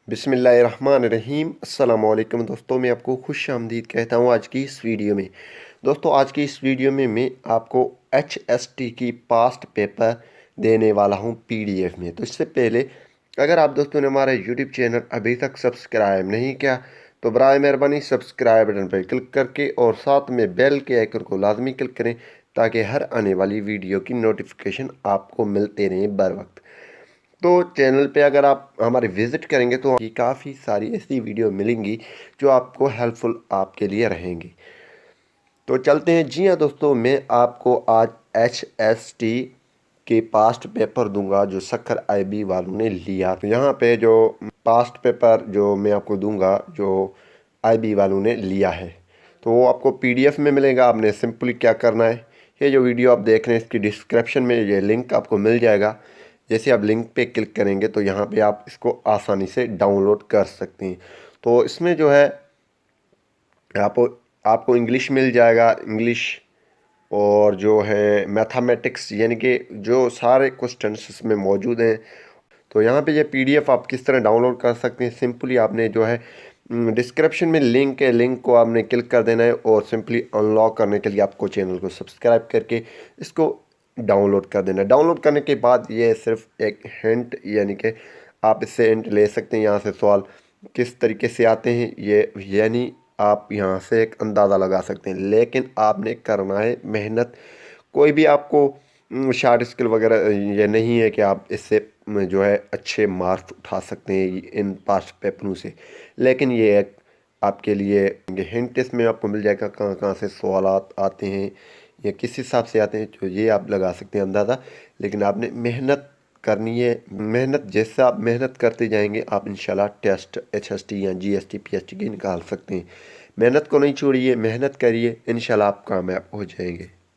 बिस्मिल्लाहिर्रहमानिर्रहीम अस्सलामुअलैकुम दोस्तों, मैं आपको खुश आमदीद कहता हूँ आज की इस वीडियो में। दोस्तों, आज की इस वीडियो में मैं आपको HST की पास्ट पेपर देने वाला हूँ PDF में। तो इससे पहले अगर आप दोस्तों ने हमारा यूट्यूब चैनल अभी तक सब्सक्राइब नहीं किया तो बराए मेहरबानी सब्सक्राइब बटन पर क्लिक करके और साथ में बेल के आइकन को लाजमी क्लिक करें ताकि हर आने वाली वीडियो की नोटिफिकेशन आपको मिलते रहें बर वक्त। तो चैनल पे अगर आप हमारे विज़िट करेंगे तो काफ़ी सारी ऐसी वीडियो मिलेंगी जो आपको हेल्पफुल आपके लिए रहेंगी। तो चलते हैं। जी हाँ दोस्तों, मैं आपको आज HST के पास्ट पेपर दूंगा जो सक्कर IB वालों ने लिया। तो यहाँ पे जो पास्ट पेपर जो मैं आपको दूंगा जो IB वालों ने लिया है तो वो आपको PDF में मिलेगा। आपने सिंपली क्या करना है, ये जो वीडियो आप देख रहे हैं इसकी डिस्क्रिप्शन में ये लिंक आपको मिल जाएगा। जैसे आप लिंक पे क्लिक करेंगे तो यहाँ पे आप इसको आसानी से डाउनलोड कर सकते हैं। तो इसमें जो है आप आपको इंग्लिश मिल जाएगा, इंग्लिश और जो है मैथमेटिक्स, यानी कि जो सारे क्वेश्चंस इसमें मौजूद हैं। तो यहाँ पे ये PDF आप किस तरह डाउनलोड कर सकते हैं, सिंपली आपने जो है डिस्क्रिप्शन में लिंक है, लिंक को आपने क्लिक कर देना है और सिंपली अनलॉक करने के लिए आपको चैनल को सब्सक्राइब करके इसको डाउनलोड कर देना। डाउनलोड करने के बाद ये सिर्फ एक हिंट, यानी कि आप इससे हिंट ले सकते हैं यहाँ से सवाल किस तरीके से आते हैं ये, यानी आप यहाँ से एक अंदाज़ा लगा सकते हैं। लेकिन आपने करना है मेहनत। कोई भी आपको शार्ट स्किल वगैरह ये नहीं है कि आप इससे जो है अच्छे मार्क्स उठा सकते हैं इन पास्ट पेपरों से। लेकिन ये एक आपके लिए हिंट इसमें आपको मिल जाएगा कहाँ कहाँ से सवालात आते हैं या किस हिसाब से आते हैं, तो ये आप लगा सकते हैं अंदाज़ा। लेकिन आपने मेहनत करनी है। मेहनत जैसे आप मेहनत करते जाएंगे आप इंशाल्लाह टेस्ट HST या GST PST की निकाल सकते हैं। मेहनत को नहीं छोड़िए, मेहनत करिए, इंशाल्लाह आप कामयाब हो जाएंगे।